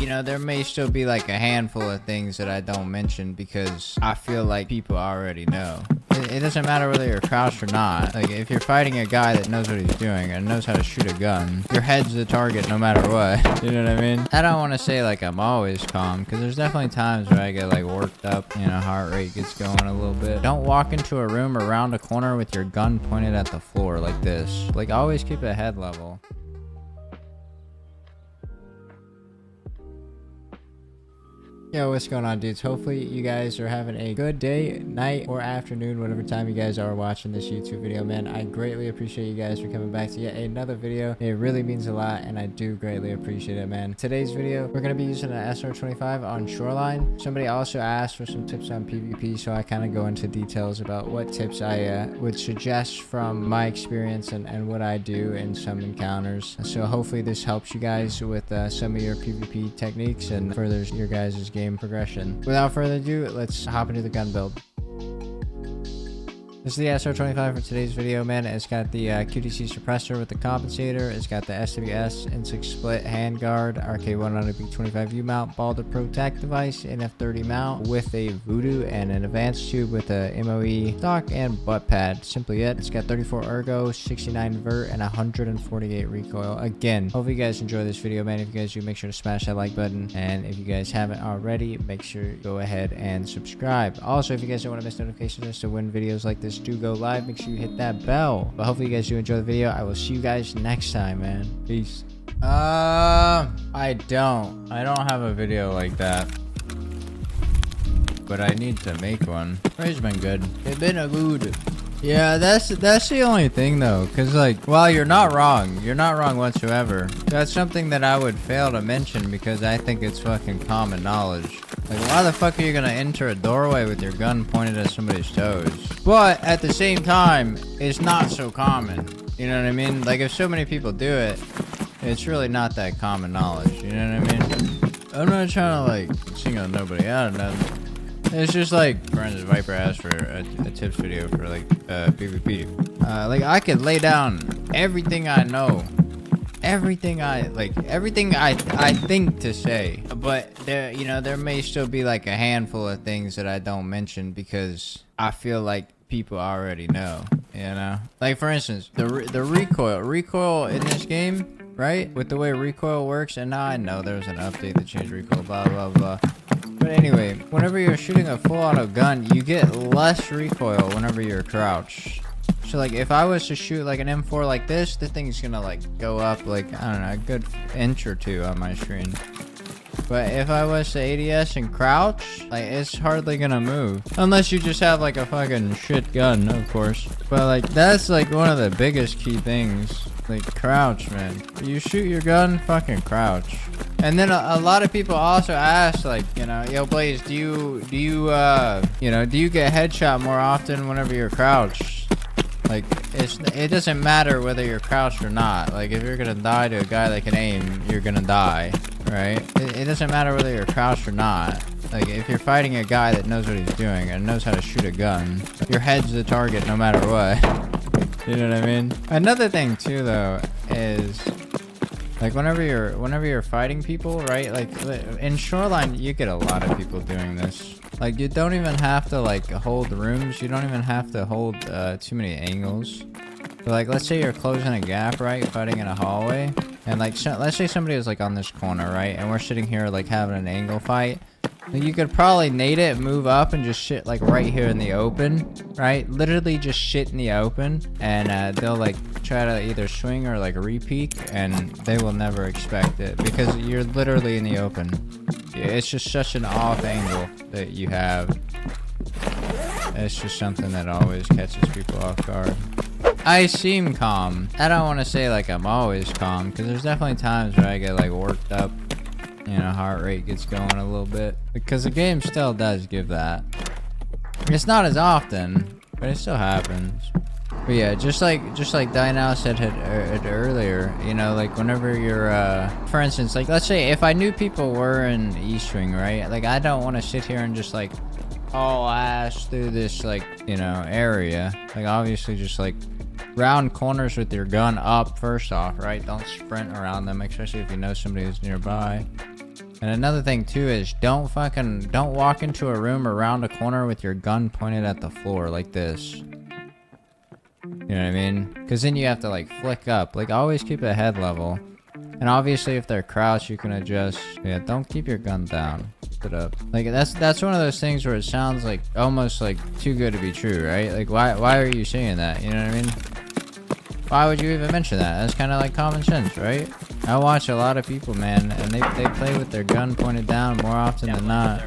you know, there may still be like a handful of things that I don't mention because I feel like people already know. It doesn't matter whether you're crouched or not. Like, if you're fighting a guy that knows what he's doing and knows how to shoot a gun, your head's the target no matter what. You know what I mean? I don't want to say like I'm always calm, because there's definitely times where I get like worked up, you know, heart rate gets going a little bit. Don't walk into a room or around a corner with your gun pointed at the floor like this. Like, always keep it head level. Yo, what's going on, dudes? Hopefully you guys are having a good day, night, or afternoon, whatever time you guys are watching this YouTube video, man. I greatly appreciate you guys for coming back to yet another video. It really means a lot, and I do greatly appreciate it, man. Today's video, we're going to be using an SR-25 on Shoreline. Somebody also asked for some tips on PvP, so I kind of go into details about what tips I would suggest from my experience and what I do in some encounters. So hopefully this helps you guys with some of your PvP techniques and furthers your guys' game progression. Without further ado, let's hop into the gun build. This is the SR-25 for today's video, man. It's got the QTC suppressor with the compensator. It's got the SWS N6 split handguard, RK100B25U mount, ball to protect device, NF30 mount with a voodoo and an advanced tube with a MOE stock and butt pad. Simply it. It's got 34 ergo, 69 vert, and 148 recoil. Again, hopefully you guys enjoy this video, man. If you guys do, make sure to smash that like button. And if you guys haven't already, make sure you go ahead and subscribe. Also, if you guys don't want to miss notifications as to when videos like this do go live, make sure you hit that bell. But hopefully you guys do enjoy the video. I will see you guys next time, man. Peace. I don't have a video like that, but I need to make one. It's been good. It's been a good. Yeah, that's the only thing though, because like, while you're not wrong whatsoever, that's something that I would fail to mention because I think it's fucking common knowledge. Like, why the fuck are you gonna enter a doorway with your gun pointed at somebody's toes? But at the same time, it's not so common. You know what I mean? Like, if so many people do it, it's really not that common knowledge. You know what I mean? I'm not trying to like single nobody out or nothing. It's just like, for instance, Viper asked for a tips video for like PvP. Like, I could lay down everything I know. Everything I think to say, but there, you know, there may still be like a handful of things that I don't mention because I feel like people already know, you know. Like, for instance, the recoil in this game, right? With the way recoil works, and now I know there's an update that changed recoil, blah blah blah. But anyway, whenever you're shooting a full auto gun, you get less recoil whenever you're crouched. So like, if I was to shoot like an M4 like this, the thing's gonna like go up like, I don't know, a good inch or two on my screen. But if I was to ADS and crouch, like, it's hardly gonna move. Unless you just have like a fucking shit gun, of course. But like, that's like one of the biggest key things. Like, crouch, man. You shoot your gun, fucking crouch. And then a lot of people also ask, like, you know, yo, Blaze, do you get headshot more often whenever you're crouched? Like, it doesn't matter whether you're crouched or not. Like, if you're gonna die to a guy that can aim, you're gonna die, right? It doesn't matter whether you're crouched or not. Like, if you're fighting a guy that knows what he's doing and knows how to shoot a gun, your head's the target no matter what. You know what I mean? Another thing too, though, is like, whenever you're fighting people, right? Like, in Shoreline, you get a lot of people doing this. Like, you don't even have to like hold rooms. You don't even have to hold too many angles. But like, let's say you're closing a gap, right? Fighting in a hallway, and like, so, let's say somebody is like on this corner, right? And we're sitting here like having an angle fight. Like, you could probably nade it, move up, and just shit like right here in the open, right? Literally just shit in the open, and they'll like try to either swing or like re-peek, and they will never expect it because you're literally in the open. It's just such an off angle that you have. It's just something that always catches people off guard. I seem calm. I don't want to say like I'm always calm, because there's definitely times where I get like worked up. You know, heart rate gets going a little bit, because the game still does give that. It's not as often, but it still happens. But yeah, just like Dino said earlier, you know, like, whenever you're for instance, like, let's say if I knew people were in East Wing, right? Like, I don't want to sit here and just like haul ass through this, like, you know, area. Like, obviously just like round corners with your gun up first off, right? Don't sprint around them, especially if you know somebody who's nearby. And another thing too is don't walk into a room or around a corner with your gun pointed at the floor like this. You know what I mean? Because then you have to like flick up. Like always keep it head level. And obviously if they're crouched you can adjust. Yeah, don't keep your gun down. Keep it up. Like that's one of those things where it sounds like almost like too good to be true, right? Like why are you saying that? You know what I mean? Why would you even mention that? That's kind of like common sense, right? I watch a lot of people, man, and they play with their gun pointed down more often than not.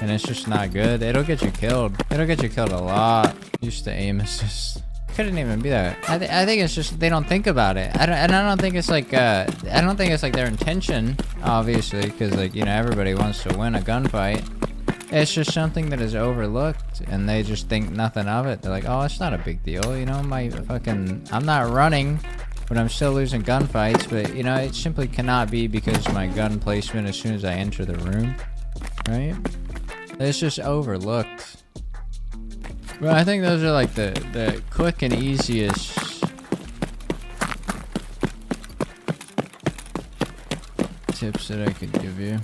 And it's just not good. It'll get you killed. It'll get you killed a lot. Used to aim assist. Couldn't even be that. I think it's just they don't think about it. I don't think it's like I don't think it's like their intention, obviously, because like you know everybody wants to win a gunfight. It's just something that is overlooked, and they just think nothing of it. They're like, oh, it's not a big deal, you know. I'm not running, but I'm still losing gunfights. But you know, it simply cannot be because my gun placement as soon as I enter the room, right? It's just overlooked. But I think those are like the quick and easiest tips that I could give you.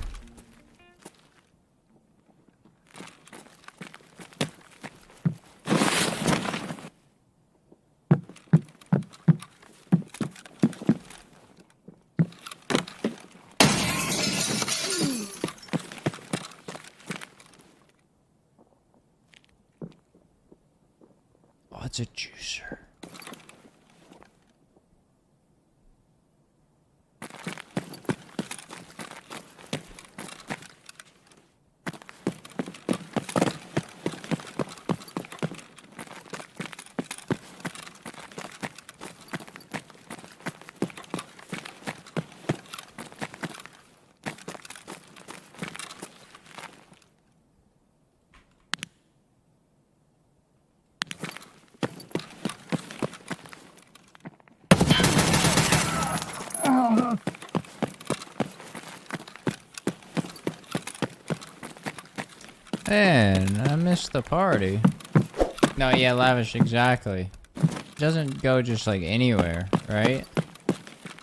Oh, it's a juicer. Man, I missed the party. No, yeah, lavish, exactly. It doesn't go just like anywhere, right?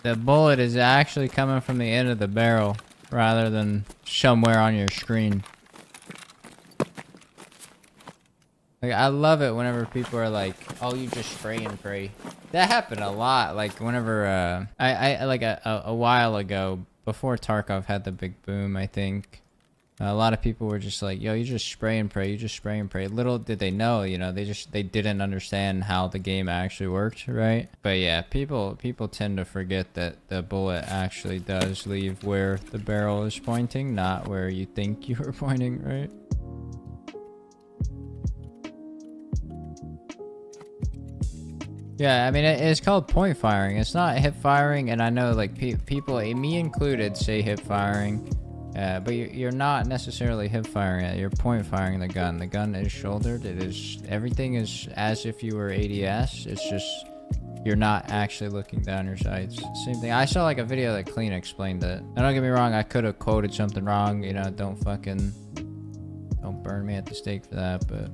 The bullet is actually coming from the end of the barrel rather than somewhere on your screen. Like, I love it whenever people are like, oh, you just spray and pray. That happened a lot. Like, whenever, I like a while ago, before Tarkov had the big boom, I think, a lot of people were just like, yo, you just spray and pray, you just spray and pray. Little did they know, you know, they didn't understand how the game actually worked, right? But yeah, people tend to forget that the bullet actually does leave where the barrel is pointing, not where you think you were pointing, right? Yeah, I mean, it's called point firing. It's not hip firing, and I know, like, people, me included, say hip firing, but you're not necessarily hip firing it. You're point firing the gun. The gun is shouldered. Everything is as if you were ADS. It's just, you're not actually looking down your sights. Same thing. I saw, like, a video that clean explained it. Now, don't get me wrong, I could have quoted something wrong. You know, don't burn me at the stake for that, but...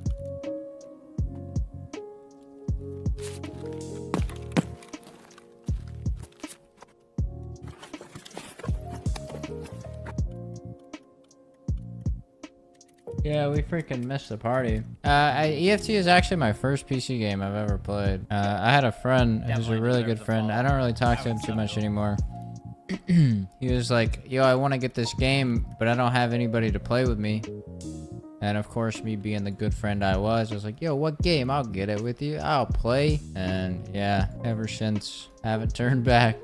Yeah, we freaking missed the party. EFT is actually my first PC game I've ever played. I had a friend who's a really good friend. I don't really talk to him too much anymore. He was like, yo, I want to get this game, but I don't have anybody to play with me. And of course, me being the good friend I was like, yo, what game? I'll get it with you. I'll play. And yeah, ever since, haven't turned back.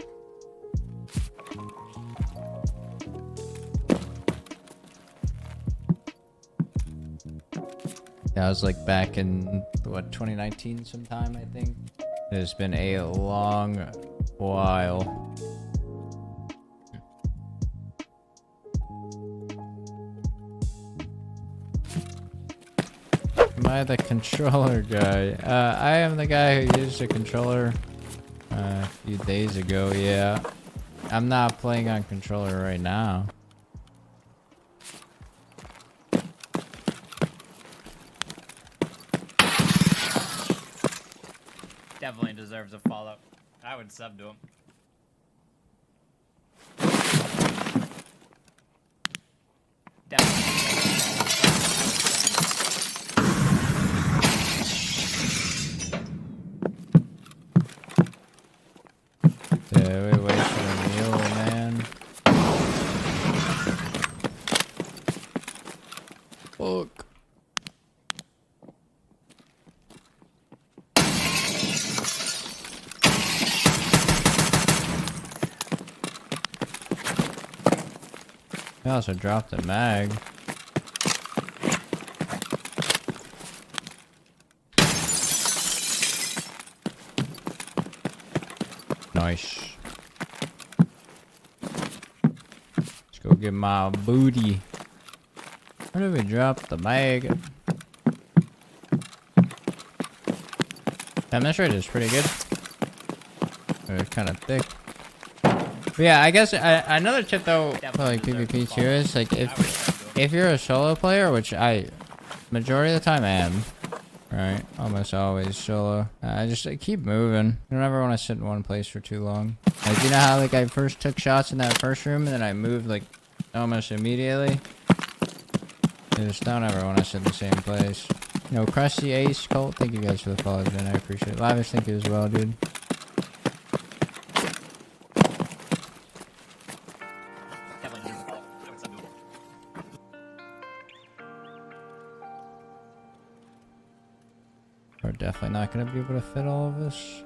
That was like back in, what, 2019 sometime, I think? It's been a long while. Am I the controller guy? I am the guy who used a controller a few days ago, yeah. I'm not playing on controller right now. Definitely deserves a follow. I would sub to him. Fuck. I also dropped the mag. Nice. Let's go get my booty. Where did we drop the mag? Damn, this raid is pretty good. It's kind of thick. But yeah, I guess another tip though for like PvP too is like if you're a solo player, which I majority of the time am, right? Almost always solo. I just keep moving. I don't ever want to sit in one place for too long. Like you know how like I first took shots in that first room and then I moved like almost immediately. I just don't ever want to sit in the same place. You know, Crusty Ace Colt, thank you guys for the follows, man. I appreciate it. Lavish, thank you as well, dude. We're definitely not going to be able to fit all of this.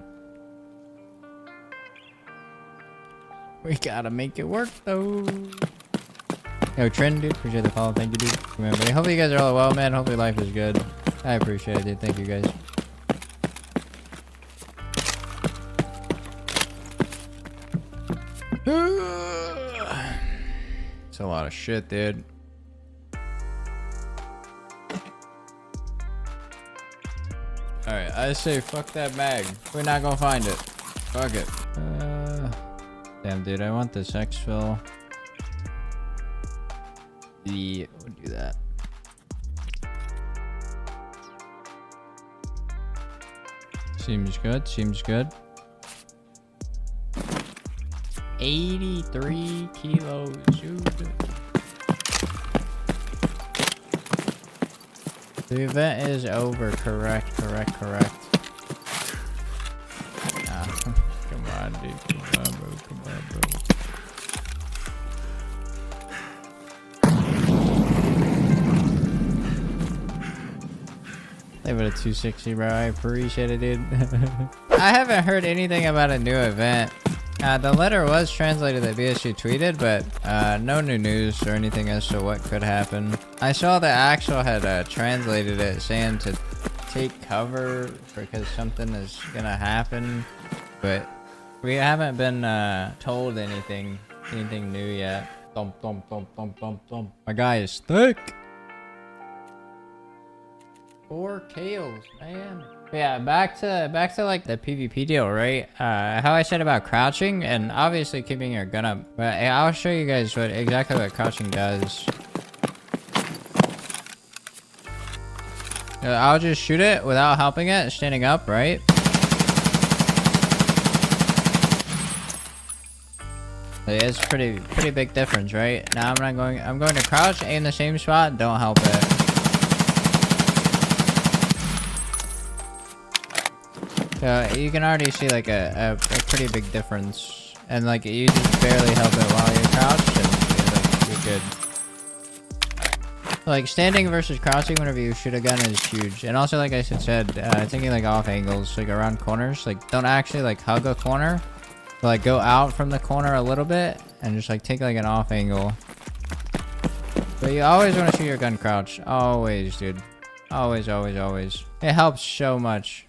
We gotta make it work though. Yo, Trend, dude, appreciate the follow. Thank you, dude. Remember, hopefully you guys are all well, man. Hopefully life is good. I appreciate it, dude. Thank you, guys. It's a lot of shit, dude. Alright, I say fuck that mag. We're not gonna find it. Fuck it. Damn, dude, I want this exfil. We'll do that. Seems good, seems good. 83 kilos, dude. The event is over, correct. Nah, come on, dude, come on, bro. Leave it at 260, bro. I appreciate it, dude. I haven't heard anything about a new event. The letter was translated that BSG tweeted, but no new news or anything as to what could happen. I saw that Axel had translated it saying to take cover because something is gonna happen, but we haven't been told anything new yet. My guy is thick. 4 kills, man. But yeah, back to like the PvP deal, right? How I said about crouching and obviously keeping your gun up. But I'll show you guys exactly what crouching does. I'll just shoot it without helping it, standing up, right? It's pretty big difference, right? Now I'm going to crouch, aim the same spot, don't help it. So you can already see like a pretty big difference, and like you just barely help it while you're crouched, and you're good. Like standing versus crouching whenever you shoot a gun is huge, and also like I said, thinking like off angles, like around corners, like don't actually like hug a corner, but, like go out from the corner a little bit and just like take like an off angle. But you always want to shoot your gun crouch, always, dude, always. It helps so much.